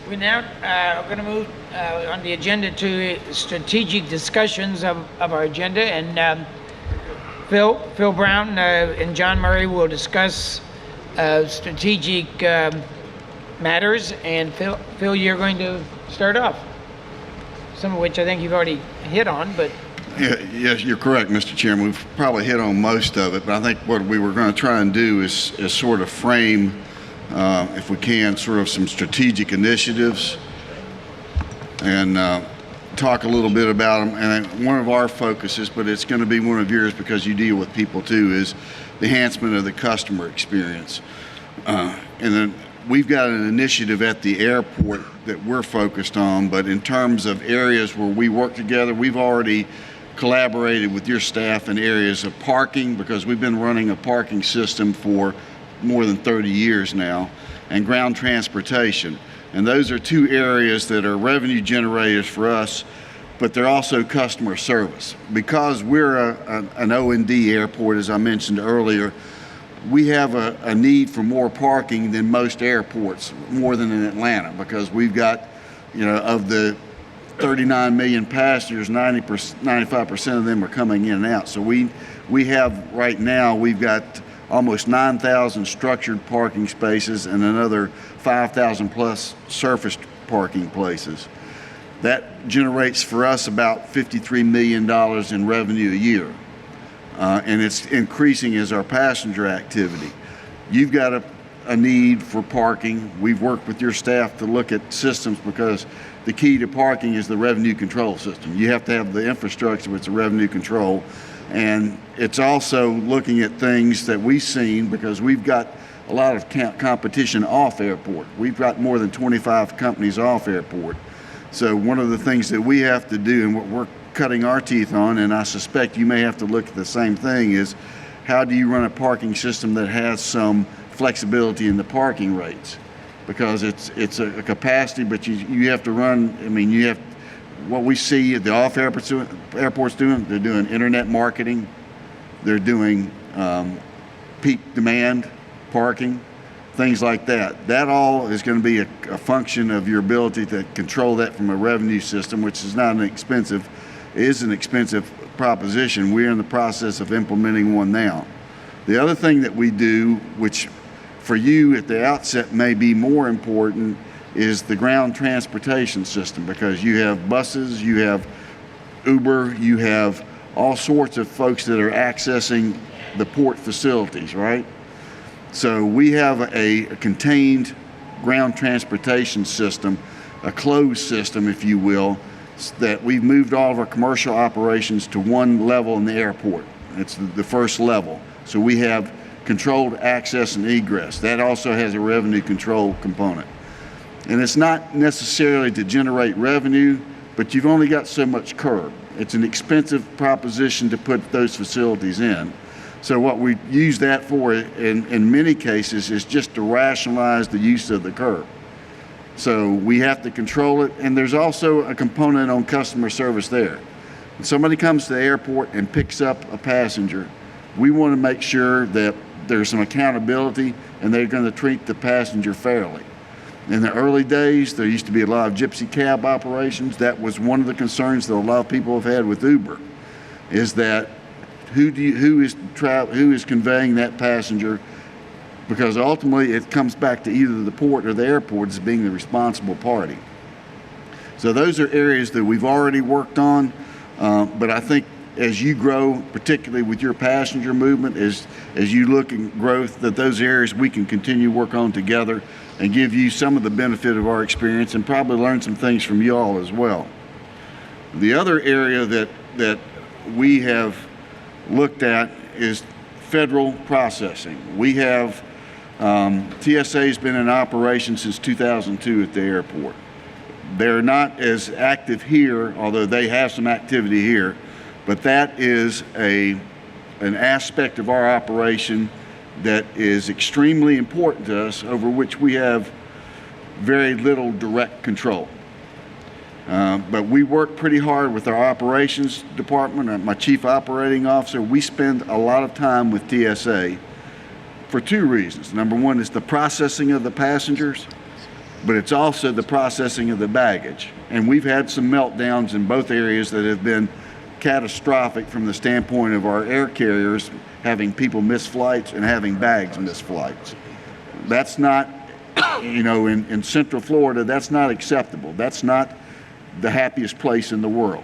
We now are going to move on the agenda to strategic discussions of our agenda, and Phil Brown and John Murray will discuss strategic matters. And Phil, you're going to start off, some of which I think you've already hit on, but. Yes, you're correct, Mr. Chairman. We've probably hit on most of it, but I think what we were going to try and do is sort of frame, if we can, sort of some strategic initiatives and talk a little bit about them. And one of our focuses, but it's going to be one of yours because you deal with people too, is the enhancement of the customer experience. And then we've got an initiative at the airport that we're focused on, but in terms of areas where we work together, we've already collaborated with your staff in areas of parking, because we've been running a parking system for more than 30 years now, and ground transportation. And those are two areas that are revenue generators for us, but they're also customer service. Because we're an O&D airport, as I mentioned earlier, we have a need for more parking than most airports, more than in Atlanta, because we've got, of the 39 million passengers, 95% of them are coming in and out. So we have right now, we've got almost 9,000 structured parking spaces and another 5,000 plus surface parking places. That generates for us about $53 million in revenue a year. And it's increasing as our passenger activity. You've got a need for parking. We've worked with your staff to look at systems, because the key to parking is the revenue control system. You have to have the infrastructure with the revenue control. And it's also looking at things that we've seen, because we've got a lot of competition off airport. We've got more than 25 companies off airport. So one of the things that we have to do, and what we're cutting our teeth on, and I suspect you may have to look at the same thing, is how do you run a parking system that has some flexibility in the parking rates? Because it's a capacity, but you have to run, what we see the off airports doing, they're doing internet marketing, they're doing peak demand parking, things like that. That all is going to be a function of your ability to control that from a revenue system, which is not an expensive proposition. We're in the process of implementing one now. The other thing that we do, which for you at the outset may be more important, is the ground transportation system, because you have buses, you have Uber, you have all sorts of folks that are accessing the port facilities, right? So we have a contained ground transportation system, a closed system, if you will, that we've moved all of our commercial operations to one level in the airport. It's the first level. So we have controlled access and egress. That also has a revenue control component. And it's not necessarily to generate revenue, but you've only got so much curb. It's an expensive proposition to put those facilities in. So what we use that for in many cases is just to rationalize the use of the curb. So we have to control it, and there's also a component on customer service there. When somebody comes to the airport and picks up a passenger, we want to make sure that there's some accountability and they're going to treat the passenger fairly. In the early days, there used to be a lot of gypsy cab operations. That was one of the concerns that a lot of people have had with Uber, is that who is conveying that passenger, because ultimately it comes back to either the port or the airport as being the responsible party. So those are areas that we've already worked on, but I think as you grow, particularly with your passenger movement, as you look at growth, that those areas we can continue to work on together and give you some of the benefit of our experience and probably learn some things from you all as well. The other area that we have looked at is federal processing. We have, TSA has been in operation since 2002 at the airport. They're not as active here, although they have some activity here, but that is an aspect of our operation that is extremely important to us, over which we have very little direct control. But we work pretty hard with our operations department. My chief operating officer, we spend a lot of time with TSA for two reasons. Number one is the processing of the passengers, but it's also the processing of the baggage. And we've had some meltdowns in both areas that have been catastrophic from the standpoint of our air carriers having people miss flights and having bags miss flights. That's not, in Central Florida, that's not acceptable. That's not the happiest place in the world.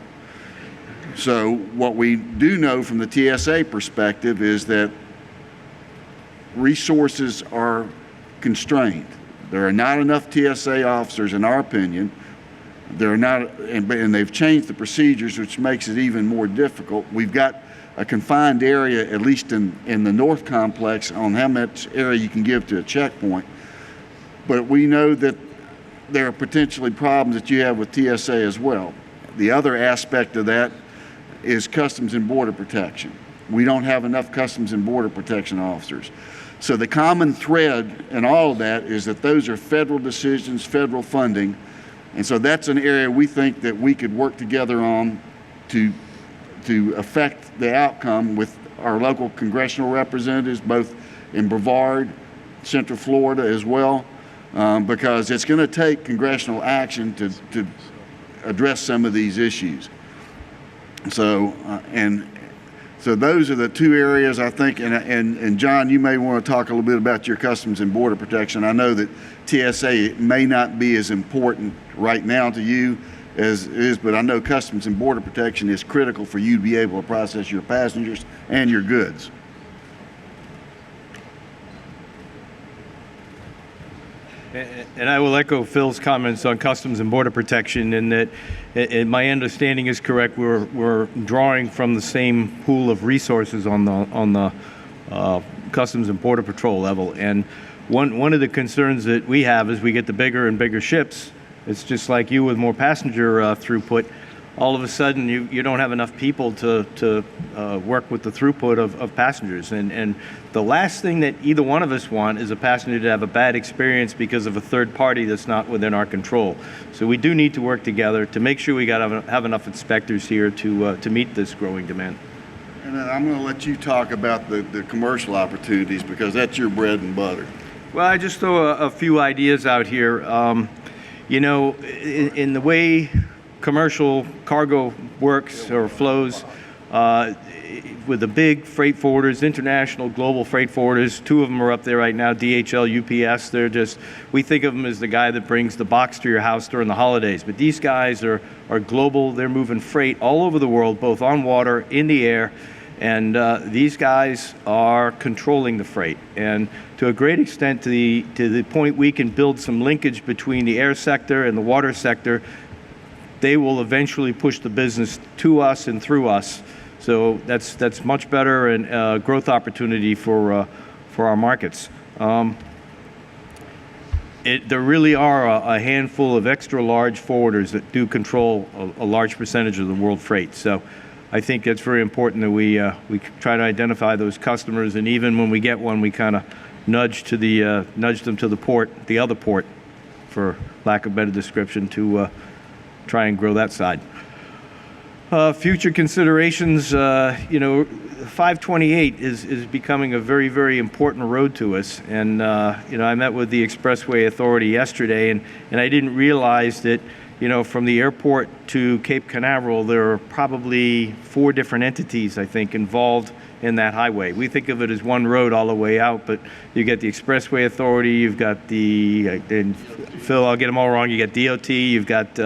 So what we do know from the TSA perspective is that resources are constrained. There are not enough TSA officers, in our opinion. There are not, and they've changed the procedures, which makes it even more difficult. We've got a confined area, at least in the North Complex, on how much area you can give to a checkpoint. But we know that there are potentially problems that you have with TSA as well. The other aspect of that is Customs and Border Protection. We don't have enough Customs and Border Protection officers. So the common thread in all of that is that those are federal decisions, federal funding. And so that's an area we think that we could work together on to affect the outcome with our local congressional representatives, both in Brevard, Central Florida as well, because it's going to take congressional action to address some of these issues. So, so those are the two areas I think, and John, you may want to talk a little bit about your Customs and Border Protection. I know that TSA may not be as important right now to you as is, but I know Customs and Border Protection is critical for you to be able to process your passengers and your goods. And I will echo Phil's comments on Customs and Border Protection, in that my understanding is correct. We're drawing from the same pool of resources on the Customs and Border Patrol level. And one of the concerns that we have is we get the bigger and bigger ships. It's just like you with more passenger throughput. All of a sudden, you don't have enough people to work with the throughput of passengers. And the last thing that either one of us want is a passenger to have a bad experience because of a third party that's not within our control. So we do need to work together to make sure we have enough inspectors here to meet this growing demand. And I'm going to let you talk about the commercial opportunities, because that's your bread and butter. Well, I just throw a few ideas out here. In the way commercial cargo works or flows, with the big freight forwarders, international, global freight forwarders, two of them are up there right now, DHL, UPS. We think of them as the guy that brings the box to your house during the holidays. But these guys are global. They're moving freight all over the world, both on water, in the air. And these guys are controlling the freight. And to a great extent, to the point we can build some linkage between the air sector and the water sector, they will eventually push the business to us and through us. So that's much better and growth opportunity for our markets. There really are a handful of extra large forwarders that do control a large percentage of the world freight. So I think it's very important that we try to identify those customers, and even when we get one, we kind of nudge them to the port, the other port, for lack of a better description, to try and grow that side. Future considerations, 528 is becoming a very, very important road to us. And, I met with the Expressway Authority yesterday, and I didn't realize that, from the airport to Cape Canaveral, there are probably 4 different entities, I think, involved in that highway. We think of it as one road all the way out, but you get the Expressway Authority, you've got and Phil, I'll get them all wrong, you got DOT, you've got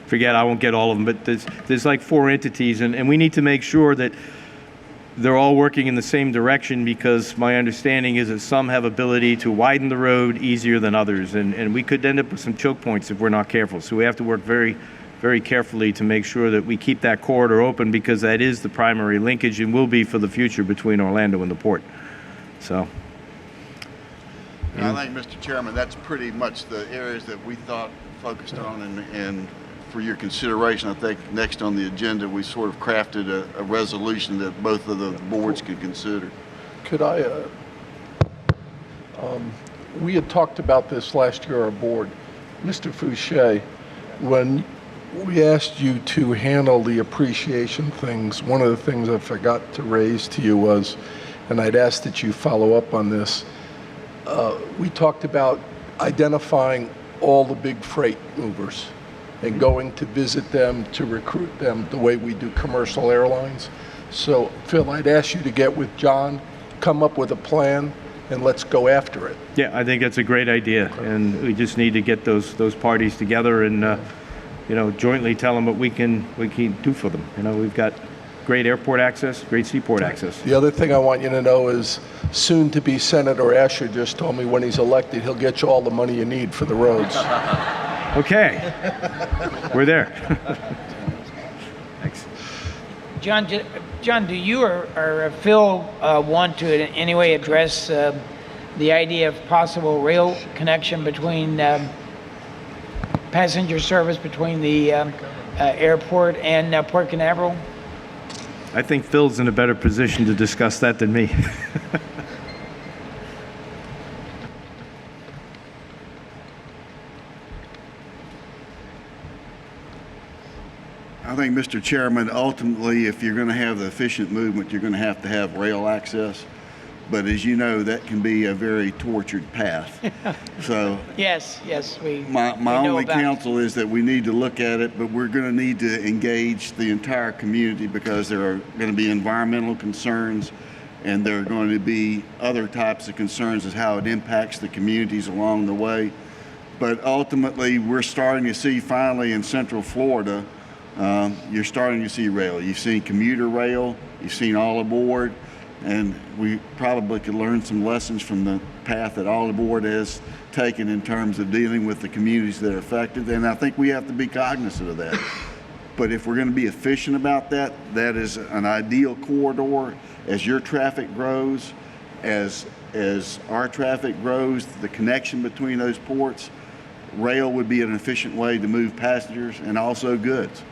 forget, I won't get all of them, but there's like 4 entities, and we need to make sure that they're all working in the same direction, because my understanding is that some have ability to widen the road easier than others, and we could end up with some choke points if we're not careful. So we have to work very, very carefully to make sure that we keep that corridor open, because that is the primary linkage and will be for the future between Orlando and the port. So. I think, Mr. Chairman, that's pretty much the areas that we thought focused on, and for your consideration, I think next on the agenda, we sort of crafted a resolution that both of the boards could consider. Could I, we had talked about this last year, our board. Mr. Fouché, when we asked you to handle the appreciation things, one of the things I forgot to raise to you was, and I'd asked that you follow up on this, we talked about identifying all the big freight movers and going to visit them, to recruit them the way we do commercial airlines. So Phil, I'd ask you to get with John, come up with a plan, and let's go after it. Yeah, I think that's a great idea, and we just need to get those parties together and jointly tell them what we can do for them. We've got great airport access, great seaport access. The other thing I want you to know is soon-to-be Senator Asher just told me when he's elected, he'll get you all the money you need for the roads. Okay, we're there. Thanks. John, do you or Phil want to in any way address the idea of possible rail connection between passenger service between the airport and Port Canaveral? I think Phil's in a better position to discuss that than me. I think, Mr. Chairman, ultimately, if you're going to have the efficient movement, you're going to have rail access. But as you know, that can be a very tortured path. So Yes, we my we know only about it. counsel is that we need to look at it, but we're going to need to engage the entire community because there are going to be environmental concerns and there are going to be other types of concerns as how it impacts the communities along the way. But ultimately, we're starting to see finally in Central Florida, you're starting to see rail. You've seen commuter rail, you've seen all aboard, and we probably could learn some lessons from the path that all aboard has taken in terms of dealing with the communities that are affected, and I think we have to be cognizant of that. But if we're going to be efficient about that, that is an ideal corridor. As your traffic grows, as our traffic grows, the connection between those ports, rail would be an efficient way to move passengers and also goods.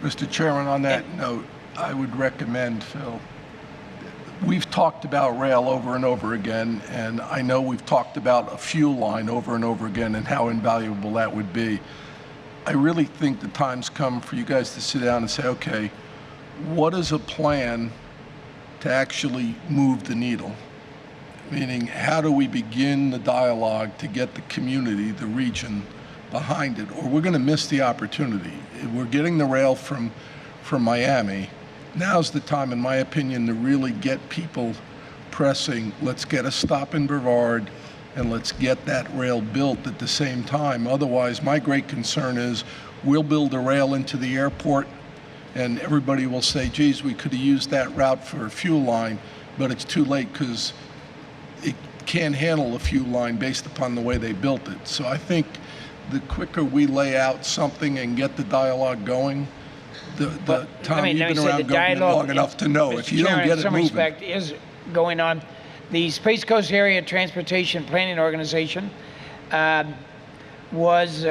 Mr. Chairman, on that note, I would recommend, Phil, we've talked about rail over and over again, and I know we've talked about a fuel line over and over again and how invaluable that would be. I really think the time's come for you guys to sit down and say, okay, what is a plan to actually move the needle? Meaning, how do we begin the dialogue to get the community, the region, behind it? Or we're going to miss the opportunity. We're getting the rail from Miami. Now's the time, in my opinion, to really get people pressing, let's get a stop in Brevard, and let's get that rail built at the same time. Otherwise, my great concern is we'll build a rail into the airport, and everybody will say, geez, we could have used that route for a fuel line, but it's too late because it can't handle a fuel line based upon the way they built it. So I think the quicker we lay out something and get the dialogue going, the Tom, you've been around government long enough to know, if you don't get it moving. In some respect, is going on. The Space Coast Area Transportation Planning Organization was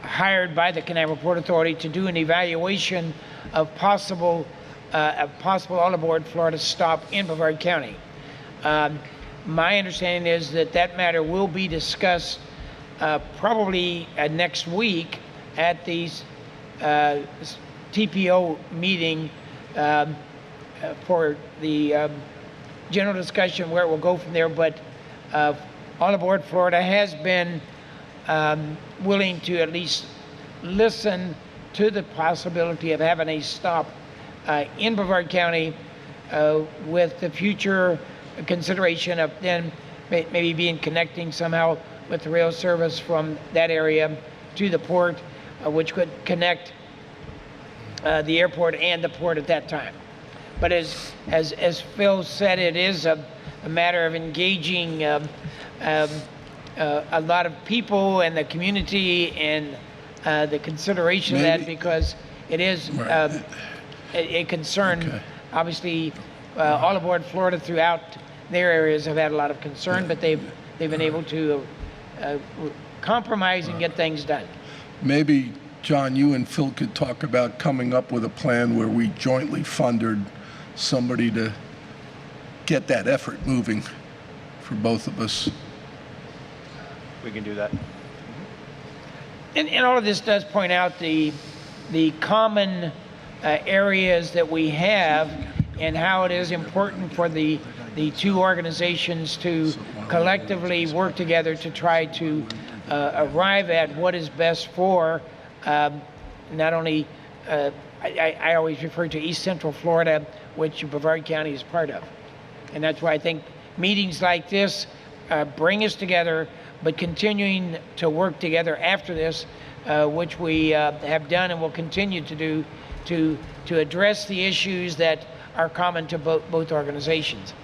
hired by the Canaveral Port Authority to do an evaluation of possible all aboard Florida stop in Brevard County. My understanding is that matter will be discussed probably next week at the TPO meeting for the general discussion where it will go from there. But All Aboard Florida has been willing to at least listen to the possibility of having a stop in Brevard County with the future consideration of then maybe being connecting somehow with the rail service from that area to the port, which could connect the airport and the port at that time. But as Phil said, it is a matter of engaging a lot of people and the community and the consideration of that, because it is a concern. Okay. Obviously, All Aboard Florida throughout their areas have had a lot of concern, but they've been able to compromise and get things done. Maybe, John, you and Phil could talk about coming up with a plan where we jointly funded somebody to get that effort moving for both of us. We can do that. And all of this does point out the common areas that we have and how it is important for the the two organizations to collectively work together to try to arrive at what is best for not only, I always refer to East Central Florida, which Brevard County is part of. And that's why I think meetings like this bring us together, but continuing to work together after this, which we have done and will continue to do to address the issues that are common to both organizations.